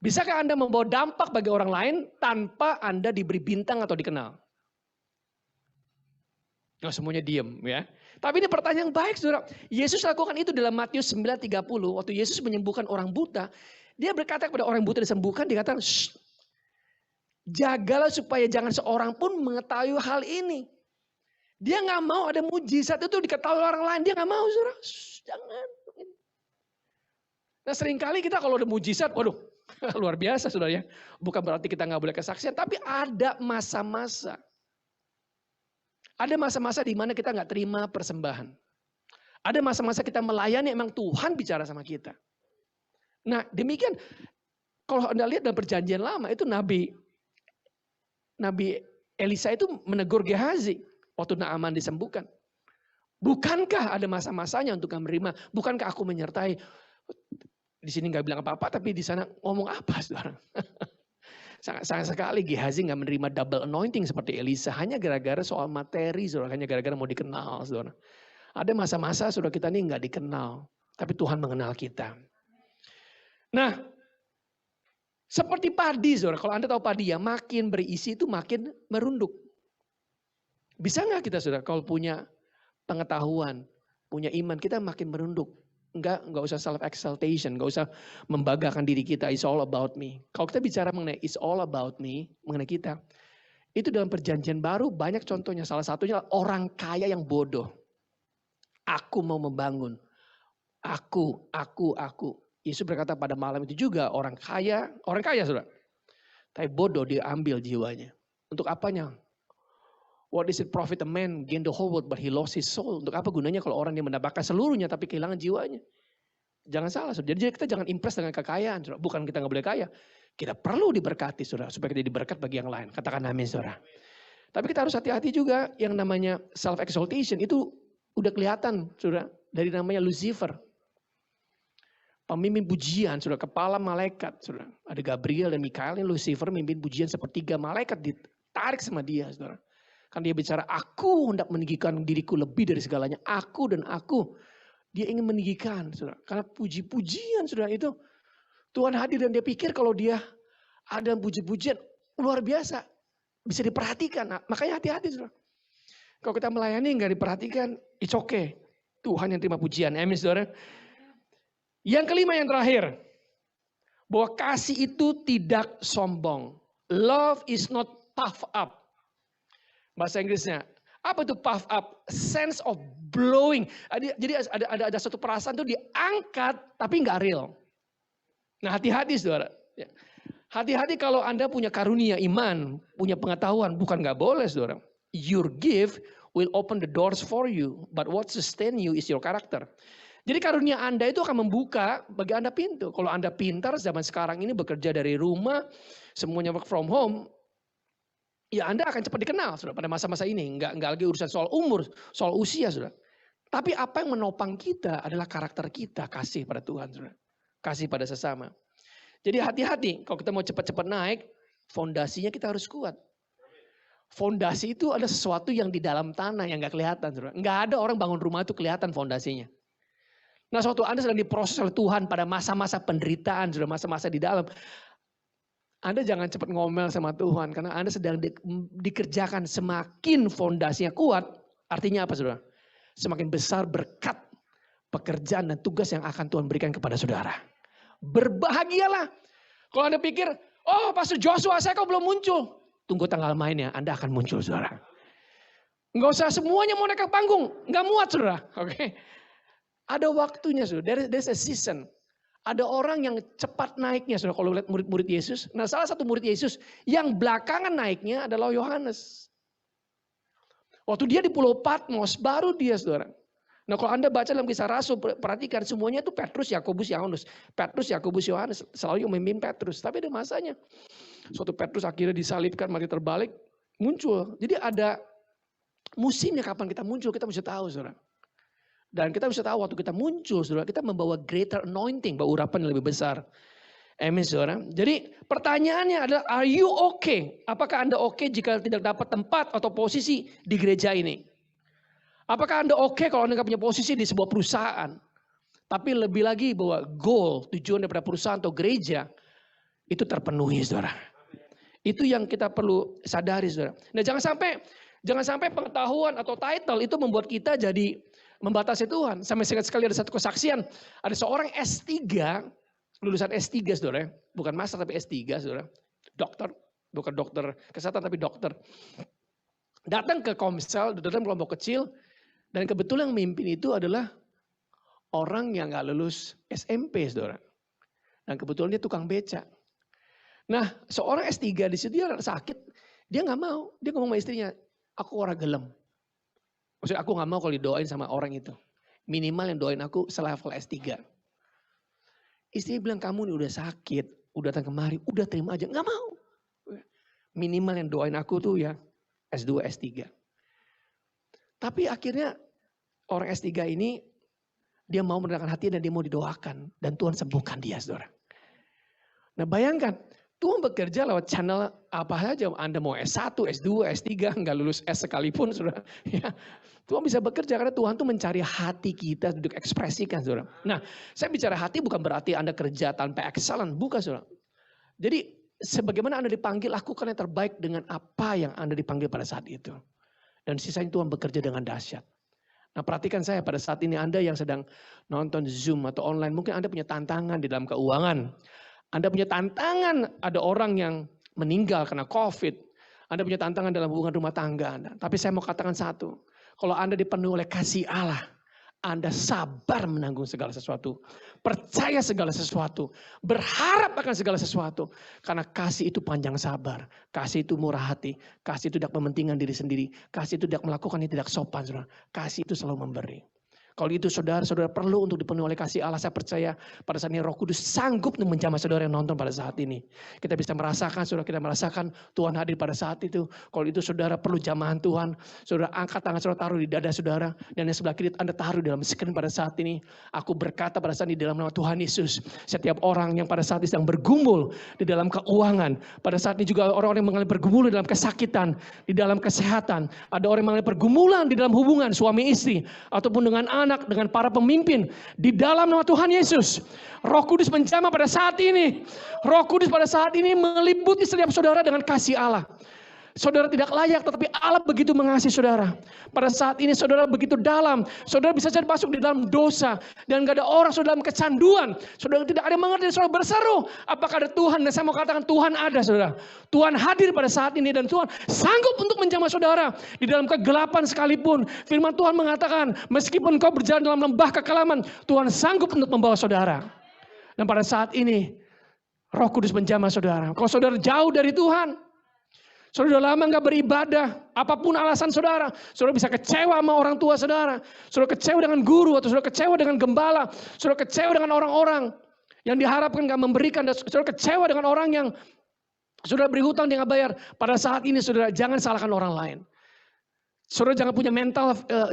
Bisakah Anda membawa dampak bagi orang lain tanpa Anda diberi bintang atau dikenal? Oh, semuanya diem ya. Tapi ini pertanyaan yang baik, saudara. Yesus lakukan itu dalam Matius 9:30. Waktu Yesus menyembuhkan orang buta. Dia berkata kepada orang buta disembuhkan. Dia kata, jagalah supaya jangan seorang pun mengetahui hal ini. Dia nggak mau ada mujizat itu diketahui orang lain. Dia nggak mau, saudara. Jangan. Nah, seringkali kita kalau ada mujizat, waduh, luar biasa, saudara ya. Bukan berarti kita nggak boleh kesaksian, tapi ada masa-masa. Ada masa-masa di mana kita nggak terima persembahan. Ada masa-masa kita melayani, emang Tuhan bicara sama kita. Nah, demikian kalau Anda lihat dalam perjanjian lama itu Nabi Elisa itu menegur Gehazi waktu Naaman disembuhkan. Bukankah ada masa-masanya untuk menerima? Bukankah aku menyertai? Di sini nggak bilang apa-apa, tapi di sana ngomong apa, saudara? Sangat sekali Gehazi nggak menerima double anointing seperti Elisa hanya gara-gara soal materi, saudara. Hanya gara-gara mau dikenal, saudara. Ada masa-masa saudara kita ini nggak dikenal, tapi Tuhan mengenal kita. Nah, seperti padi, saudara. Kalau Anda tahu padi ya, makin berisi itu makin merunduk. Bisa nggak kita, saudara, kalau punya pengetahuan, punya iman, kita makin merunduk. Enggak usah self-exaltation, enggak usah membanggakan diri kita, it's all about me. Kalau kita bicara mengenai it's all about me, mengenai kita, itu dalam perjanjian baru banyak contohnya. Salah satunya orang kaya yang bodoh. Aku mau membangun. Aku. Yesus berkata pada malam itu juga orang kaya saudara. Tapi bodoh dia ambil jiwanya. Untuk apanya? What is it profit a man gain the whole world but he lost his soul? Untuk apa gunanya kalau orang yang mendapatkan seluruhnya tapi kehilangan jiwanya? Jangan salah, saudara. Jadi kita jangan impress dengan kekayaan, saudara. Bukan kita nggak boleh kaya. Kita perlu diberkati, saudara, supaya kita diberkat bagi yang lain. Katakan amin, saudara. Tapi kita harus hati-hati juga yang namanya self exaltation itu udah kelihatan, saudara, dari namanya Lucifer. Pemimpin pujian, saudara, kepala malaikat, saudara. Ada Gabriel dan Mikael, Lucifer memimpin pujian sepertiga malaikat ditarik sama dia, saudara. Kan dia bicara, aku hendak meninggikan diriku lebih dari segalanya. Aku dan aku. Dia ingin meninggikan, saudara. Karena puji-pujian, saudara, itu. Tuhan hadir dan dia pikir kalau dia ada puji-pujian luar biasa. Bisa diperhatikan. Nah, makanya hati-hati, saudara. Kalau kita melayani nggak diperhatikan, it's okay. Tuhan yang terima pujian. Amin, saudara. Yang kelima, yang terakhir. Bahwa kasih itu tidak sombong. Love is not puff up. Bahasa Inggrisnya, apa itu puff up? Sense of blowing. Jadi ada satu perasaan itu diangkat tapi nggak real. Nah, hati-hati, saudara. Hati-hati kalau Anda punya karunia iman, punya pengetahuan, bukan nggak boleh, saudara. Your gift will open the doors for you, but what sustain you is your character. Jadi karunia Anda itu akan membuka bagi Anda pintu. Kalau Anda pintar zaman sekarang ini bekerja dari rumah, semuanya work from home, ya Anda akan cepat dikenal sudah pada masa-masa ini. Enggak lagi urusan soal umur, soal usia sudah. Tapi apa yang menopang kita adalah karakter kita, kasih pada Tuhan sudah. Kasih pada sesama. Jadi hati-hati kalau kita mau cepat-cepat naik, fondasinya kita harus kuat. Fondasi itu ada sesuatu yang di dalam tanah yang enggak kelihatan sudah. Enggak ada orang bangun rumah itu kelihatan fondasinya. Nah, suatu Anda sedang diproses oleh Tuhan pada masa-masa penderitaan, sudah masa-masa di dalam. Anda jangan cepat ngomel sama Tuhan karena Anda sedang dikerjakan semakin fondasinya kuat. Artinya apa saudara? Semakin besar berkat pekerjaan dan tugas yang akan Tuhan berikan kepada saudara. Berbahagialah. Kalau Anda pikir, oh Pastor Joshua saya kok belum muncul. Tunggu tanggal mainnya, Anda akan muncul saudara. Enggak usah semuanya mau naik ke panggung, enggak muat saudara. Oke. Ada waktunya saudara, there's a season. Ada orang yang cepat naiknya saudara kalau lihat murid-murid Yesus. Nah salah satu murid Yesus yang belakangan naiknya adalah Yohanes. Waktu dia di Pulau Patmos baru dia saudara. Nah kalau Anda baca dalam Kisah Rasul perhatikan semuanya itu Petrus, Yakobus, Yohanes. Petrus, Yakobus, Yohanes selalu yang memimpin Petrus. Tapi ada masanya. Suatu Petrus akhirnya disalibkan, mati terbalik, muncul. Jadi ada musimnya kapan kita muncul, kita mesti tahu saudara. Dan kita bisa tahu waktu kita muncul, saudara, kita membawa greater anointing, bawa urapan yang lebih besar. Amin, saudara. Jadi pertanyaannya adalah, are you okay? Apakah Anda okay jika tidak dapat tempat atau posisi di gereja ini? Apakah Anda okay kalau Anda nggak punya posisi di sebuah perusahaan? Tapi lebih lagi bahwa goal, tujuan daripada perusahaan atau gereja, itu terpenuhi, saudara. Itu yang kita perlu sadari, saudara. Nah jangan sampai pengetahuan atau title itu membuat kita jadi membatasi Tuhan. Sampai sekali ada satu kesaksian. Ada seorang S3, lulusan S3 saudara. Bukan master tapi S3 saudara. Dokter, bukan dokter kesehatan tapi dokter. Datang ke Komsel, dalam kelompok kecil. Dan kebetulan yang memimpin itu adalah orang yang gak lulus SMP saudara. Dan kebetulan dia tukang beca. Nah seorang S3 di situ dia sakit. Dia gak mau. Dia ngomong sama istrinya, aku orang gelem. Maksudnya aku gak mau kalau didoain sama orang itu. Minimal yang doain aku selevel S3. Istri bilang kamu nih udah sakit. Udah datang kemari. Udah terima aja. Gak mau. Minimal yang doain aku tuh ya S2, S3. Tapi akhirnya orang S3 ini. Dia mau merendahkan hati dan dia mau didoakan. Dan Tuhan sembuhkan dia saudara. Nah bayangkan. Tuhan bekerja lewat channel apa saja. Anda mau S1, S2, S3, nggak lulus S sekalipun, saudara. Ya, Tuhan bisa bekerja karena Tuhan tuh mencari hati kita untuk ekspresikan, saudara. Nah, saya bicara hati bukan berarti Anda kerja tanpa excellent, bukan, saudara. Jadi, sebagaimana Anda dipanggil, lakukan yang terbaik dengan apa yang Anda dipanggil pada saat itu. Dan sisanya Tuhan bekerja dengan dahsyat. Nah, perhatikan saya pada saat ini Anda yang sedang nonton Zoom atau online, mungkin Anda punya tantangan di dalam keuangan. Anda punya tantangan, ada orang yang meninggal karena COVID. Anda punya tantangan dalam hubungan rumah tangga Anda. Tapi saya mau katakan satu. Kalau Anda dipenuhi oleh kasih Allah, Anda sabar menanggung segala sesuatu. Percaya segala sesuatu. Berharap akan segala sesuatu. Karena kasih itu panjang sabar. Kasih itu murah hati. Kasih itu tidak mementingkan diri sendiri. Kasih itu tidak melakukan yang tidak sopan. Saudara. Kasih itu selalu memberi. Kalau itu saudara perlu untuk dipenuhi oleh kasih Allah. Saya percaya pada saat ini Roh Kudus sanggup untuk menjamah saudara yang nonton pada saat ini. Kita bisa merasakan, saudara kita merasakan Tuhan hadir pada saat itu. Kalau itu saudara perlu jamahan Tuhan. Saudara angkat tangan saudara taruh di dada saudara. Dan yang sebelah kiri Anda taruh di dalam screen pada saat ini. Aku berkata pada saat ini dalam nama Tuhan Yesus. Setiap orang yang pada saat ini sedang bergumul di dalam keuangan. Pada saat ini juga orang-orang yang mengalami pergumulan di dalam kesakitan. Di dalam kesehatan. Ada orang yang mengalami pergumulan di dalam hubungan suami istri. Ataupun dengan anak, dengan para pemimpin di dalam nama Tuhan Yesus. Roh Kudus menjamah pada saat ini. Roh Kudus pada saat ini meliputi setiap saudara dengan kasih Allah. Saudara tidak layak, tetapi Allah begitu mengasihi saudara. Pada saat ini saudara begitu dalam. Saudara bisa jadi masuk di dalam dosa. Dan gak ada orang saudara dalam kecanduan. Saudara tidak ada yang mengerti, saudara berseru. Apakah ada Tuhan? Dan saya mau katakan Tuhan ada saudara. Tuhan hadir pada saat ini dan Tuhan sanggup untuk menjamah saudara. Di dalam kegelapan sekalipun. Firman Tuhan mengatakan, meskipun kau berjalan dalam lembah kekelaman, Tuhan sanggup untuk membawa saudara. Dan pada saat ini, Roh Kudus menjamah saudara. Kalau saudara jauh dari Tuhan, Saudara udah lama nggak beribadah, apapun alasan saudara bisa kecewa sama orang tua saudara kecewa dengan guru, atau saudara kecewa dengan gembala, saudara kecewa dengan orang-orang yang diharapkan nggak memberikan, dan saudara kecewa dengan orang yang saudara beri hutang dia nggak bayar. Pada saat ini saudara jangan salahkan orang lain. Saudara jangan punya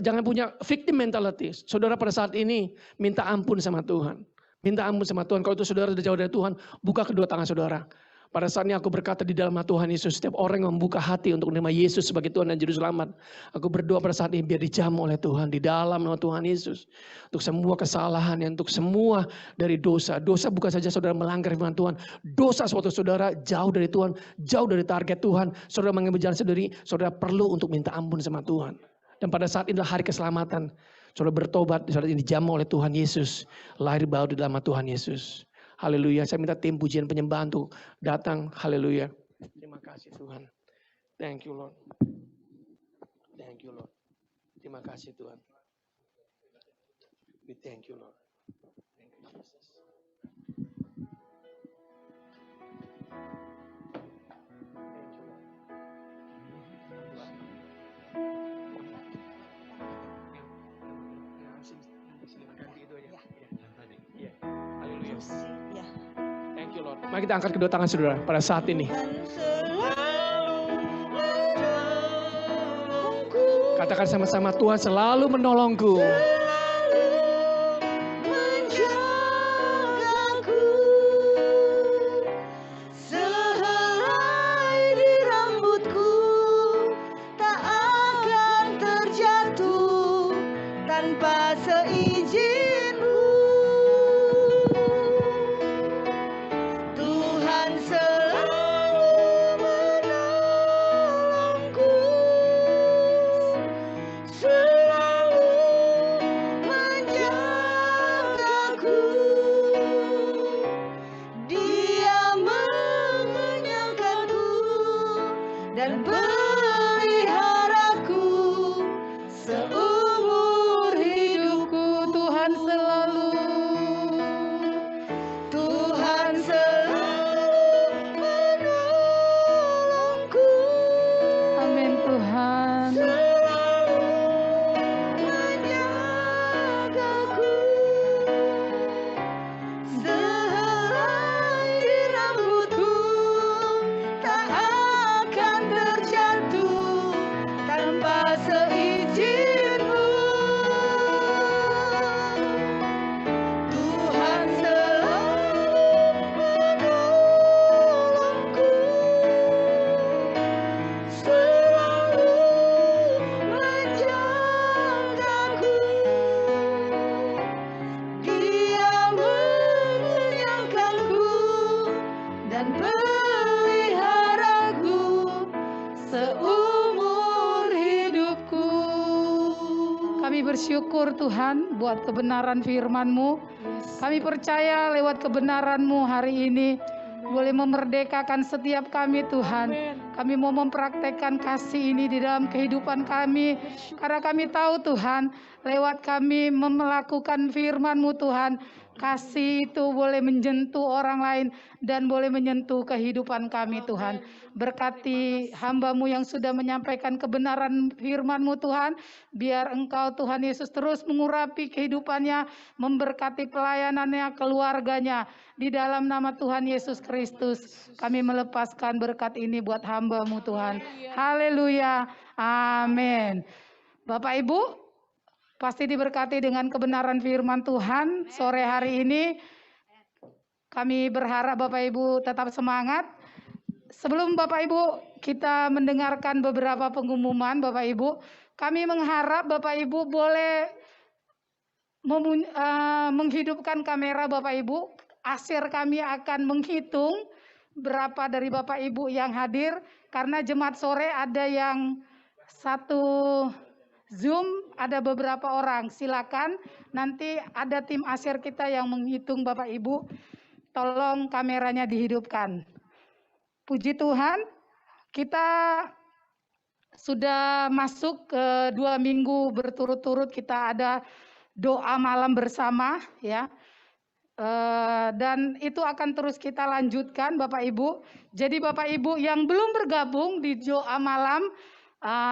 jangan punya victim mentality. Saudara pada saat ini minta ampun sama Tuhan. Minta ampun sama Tuhan. Kalau itu saudara sudah jauh dari Tuhan, buka kedua tangan saudara. Pada saat ini aku berkata di dalam nama Tuhan Yesus, setiap orang yang membuka hati untuk menerima Yesus sebagai Tuhan dan Juru Selamat, aku berdoa pada saat ini biar dijamu oleh Tuhan di dalam nama Tuhan Yesus. Untuk semua kesalahan, untuk semua dari dosa. Dosa bukan saja saudara melanggar firman Tuhan. Dosa suatu saudara jauh dari Tuhan, jauh dari target Tuhan. Saudara mengambil jalan sendiri, saudara perlu untuk minta ampun sama Tuhan. Dan pada saat ini adalah hari keselamatan. Saudara bertobat, saudara ini dijamu oleh Tuhan Yesus. Lahir baru di dalam nama Tuhan Yesus. Haleluya. Saya minta tim pujian penyembahan untuk datang. Haleluya. Terima kasih Tuhan. Thank you Lord. Thank you Lord. Terima kasih Tuhan. We thank you Lord. Thank you Jesus. Thank you Lord. Mari kita angkat kedua tangan saudara pada saat ini. Katakan sama-sama, Tuhan selalu menolongku. Bersyukur Tuhan buat kebenaran firman-Mu. Kami percaya lewat kebenaran-Mu hari ini boleh memerdekakan setiap kami Tuhan. Kami mau mempraktekkan kasih ini di dalam kehidupan kami. Karena kami tahu Tuhan, lewat kami melakukan firman-Mu Tuhan, kasih itu boleh menyentuh orang lain dan boleh menyentuh kehidupan kami Tuhan. Berkati hamba-Mu yang sudah menyampaikan kebenaran firman-Mu Tuhan. Biar Engkau Tuhan Yesus terus mengurapi kehidupannya, memberkati pelayanannya, keluarganya. Di dalam nama Tuhan Yesus Kristus kami melepaskan berkat ini buat hamba-Mu Tuhan. Haleluya. Amin. Bapak Ibu pasti diberkati dengan kebenaran firman Tuhan. Sore hari ini kami berharap Bapak Ibu tetap semangat. Sebelum Bapak Ibu kita mendengarkan beberapa pengumuman Bapak Ibu, kami mengharap Bapak Ibu boleh menghidupkan kamera Bapak Ibu. Asyir kami akan menghitung berapa dari Bapak Ibu yang hadir. Karena jemaat sore ada yang satu Zoom, ada beberapa orang. Silakan nanti ada tim asyir kita yang menghitung Bapak Ibu. Tolong kameranya dihidupkan. Puji Tuhan, kita sudah masuk ke 2 minggu berturut-turut kita ada doa malam bersama ya. Dan itu akan terus kita lanjutkan Bapak Ibu. Jadi Bapak Ibu yang belum bergabung di doa malam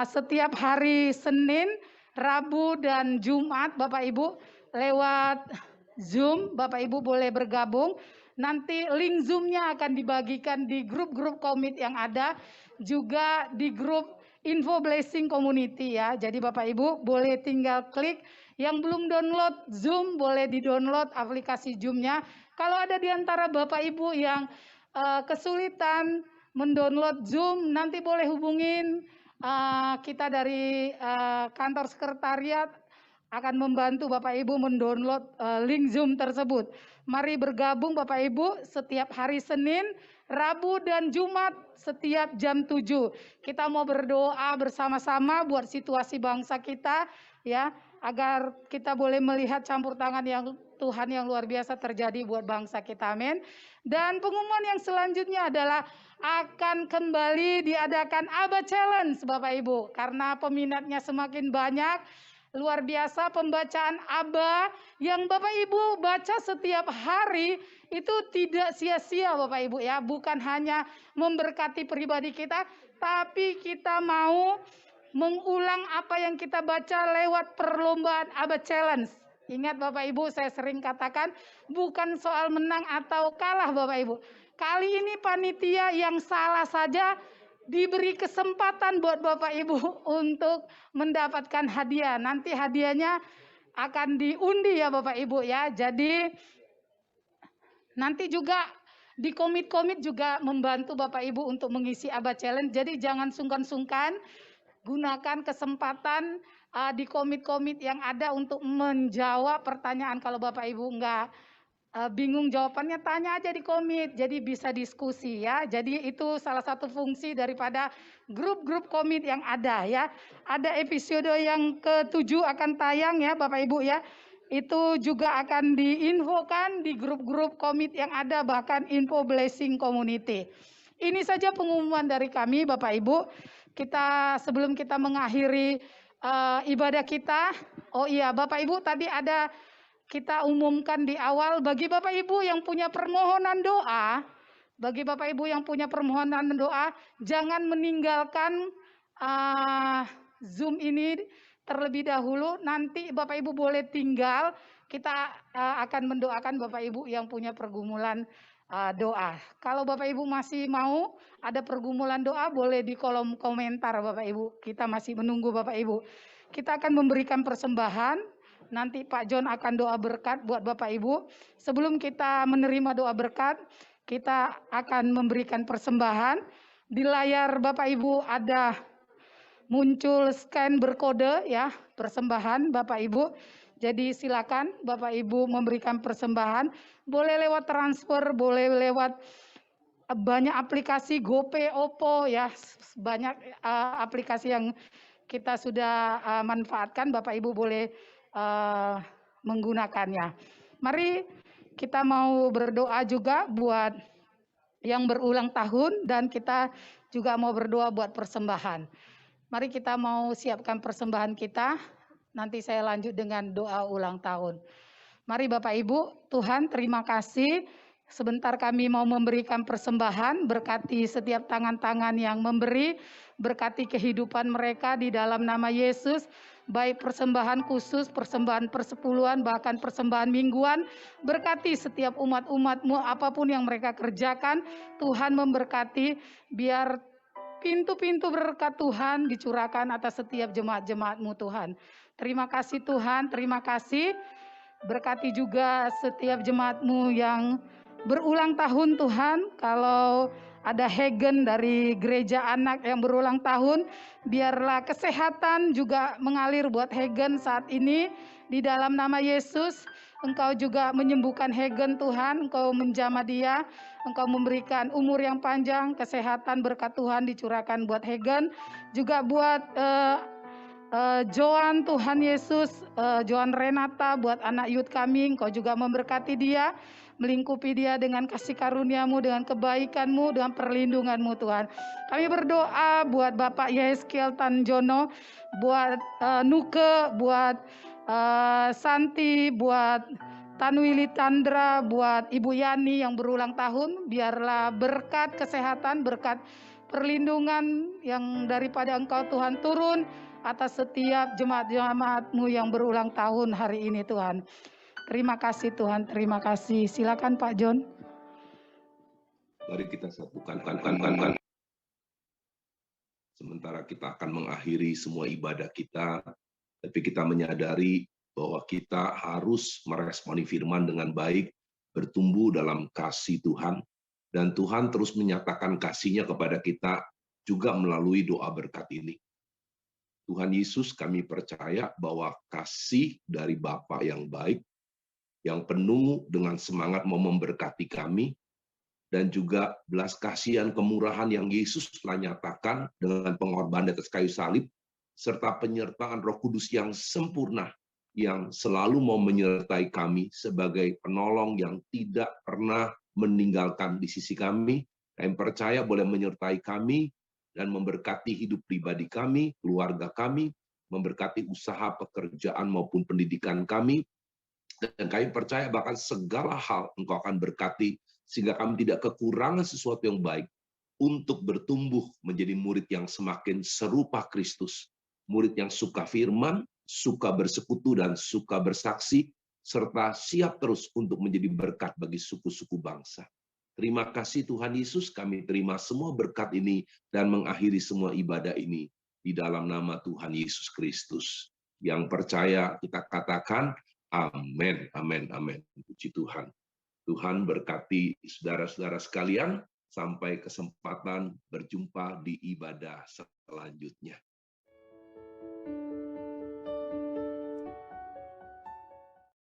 setiap hari Senin, Rabu dan Jumat Bapak Ibu lewat Zoom, Bapak Ibu boleh bergabung. Nanti link Zoom-nya akan dibagikan di grup-grup komit yang ada, juga di grup Info Blessing Community ya. Jadi Bapak Ibu boleh tinggal klik. Yang belum download Zoom boleh di-download aplikasi Zoom-nya. Kalau ada di antara Bapak Ibu yang kesulitan mendownload Zoom, nanti boleh hubungin kita dari kantor sekretariat akan membantu Bapak Ibu mendownload link Zoom tersebut. Mari bergabung Bapak Ibu setiap hari Senin, Rabu dan Jumat setiap jam 7. Kita mau berdoa bersama-sama buat situasi bangsa kita ya, agar kita boleh melihat campur tangan yang Tuhan yang luar biasa terjadi buat bangsa kita. Amin. Dan pengumuman yang selanjutnya adalah akan kembali diadakan ABA Challenge Bapak Ibu, karena peminatnya semakin banyak. Luar biasa pembacaan ABA yang Bapak Ibu baca setiap hari itu tidak sia-sia Bapak Ibu ya. Bukan hanya memberkati pribadi kita, tapi kita mau mengulang apa yang kita baca lewat perlombaan ABA Challenge. Ingat Bapak Ibu, saya sering katakan bukan soal menang atau kalah Bapak Ibu. Kali ini panitia yang salah saja diberi kesempatan buat Bapak Ibu untuk mendapatkan hadiah. Nanti hadiahnya akan diundi ya Bapak Ibu ya. Jadi nanti juga di komit-komit juga membantu Bapak Ibu untuk mengisi ABA Challenge. Jadi jangan sungkan-sungkan, gunakan kesempatan di komit-komit yang ada untuk menjawab pertanyaan. Kalau Bapak Ibu enggak bingung jawabannya, tanya aja di komit, jadi bisa diskusi ya. Jadi itu salah satu fungsi daripada grup-grup komit yang ada ya. Ada episode yang ke-7 akan tayang ya Bapak Ibu ya. Itu juga akan diinfokan di grup-grup komit yang ada, bahkan Info Blessing Community. Ini saja pengumuman dari kami Bapak Ibu. Kita sebelum kita mengakhiri ibadah kita, oh iya Bapak Ibu tadi ada kita umumkan di awal, bagi Bapak Ibu yang punya permohonan doa, bagi Bapak Ibu yang punya permohonan doa, jangan meninggalkan Zoom ini terlebih dahulu. Nanti Bapak Ibu boleh tinggal, kita akan mendoakan Bapak Ibu yang punya pergumulan doa. Kalau Bapak Ibu masih mau ada pergumulan doa, boleh di kolom komentar Bapak Ibu. Kita masih menunggu Bapak Ibu. Kita akan memberikan persembahan. Nanti Pak John akan doa berkat buat Bapak Ibu. Sebelum kita menerima doa berkat, kita akan memberikan persembahan. Di layar Bapak Ibu ada muncul scan berkode ya, persembahan Bapak Ibu. Jadi silakan Bapak Ibu memberikan persembahan. Boleh lewat transfer, boleh lewat banyak aplikasi GoPay, Oppo ya, banyak aplikasi yang kita sudah manfaatkan. Bapak Ibu boleh menggunakannya. Mari kita mau berdoa juga buat yang berulang tahun, dan kita juga mau berdoa buat persembahan. Mari kita mau siapkan persembahan kita. Nanti saya lanjut dengan doa ulang tahun. Mari Bapak Ibu, Tuhan terima kasih. Sebentar kami mau memberikan persembahan, berkati setiap tangan-tangan yang memberi, berkati kehidupan mereka di dalam nama Yesus. Baik persembahan khusus, persembahan persepuluhan, bahkan persembahan mingguan. Berkati setiap umat-umat-Mu apapun yang mereka kerjakan. Tuhan memberkati, biar pintu-pintu berkat Tuhan dicurahkan atas setiap jemaat-jemaat-Mu Tuhan. Terima kasih Tuhan, terima kasih. Berkati juga setiap jemaat-Mu yang berulang tahun Tuhan. Kalau ada Hagen dari gereja anak yang berulang tahun, biarlah kesehatan juga mengalir buat Hagen saat ini. Di dalam nama Yesus, Engkau juga menyembuhkan Hagen Tuhan, Engkau menjamah dia, Engkau memberikan umur yang panjang, kesehatan berkat Tuhan dicurahkan buat Hagen. Juga buat Joan Tuhan Yesus, Joan Renata, buat anak youth kami, Engkau juga memberkati dia, melingkupi dia dengan kasih karunia-Mu, dengan kebaikan-Mu, dengan perlindungan-Mu Tuhan. Kami berdoa buat Bapak Yeskel Tanjono, buat Nuke, buat Santi, buat Tanwili Tandra, buat Ibu Yani yang berulang tahun, biarlah berkat kesehatan, berkat perlindungan yang daripada Engkau Tuhan turun atas setiap jemaat-jemaat-Mu yang berulang tahun hari ini Tuhan. Terima kasih Tuhan, terima kasih. Silakan Pak John. Mari kita satukan. Sementara kita akan mengakhiri semua ibadah kita, tapi kita menyadari bahwa kita harus meresponi firman dengan baik, bertumbuh dalam kasih Tuhan, dan Tuhan terus menyatakan kasih-Nya kepada kita juga melalui doa berkat ini. Tuhan Yesus, kami percaya bahwa kasih dari Bapa yang baik, yang penuh dengan semangat mau memberkati kami, dan juga belas kasihan kemurahan yang Yesus telah nyatakan dengan pengorbanan di atas kayu salib, serta penyertaan Roh Kudus yang sempurna, yang selalu mau menyertai kami sebagai penolong yang tidak pernah meninggalkan di sisi kami. Kami percaya boleh menyertai kami dan memberkati hidup pribadi kami, keluarga kami, memberkati usaha, pekerjaan maupun pendidikan kami. Dan kami percaya bahkan segala hal Engkau akan berkati, sehingga kami tidak kekurangan sesuatu yang baik untuk bertumbuh menjadi murid yang semakin serupa Kristus. Murid yang suka firman, suka bersekutu dan suka bersaksi, serta siap terus untuk menjadi berkat bagi suku-suku bangsa. Terima kasih Tuhan Yesus, kami terima semua berkat ini dan mengakhiri semua ibadah ini di dalam nama Tuhan Yesus Kristus. Yang percaya kita katakan, amin, amin, amin. Puji Tuhan. Tuhan berkati saudara-saudara sekalian, sampai kesempatan berjumpa di ibadah selanjutnya.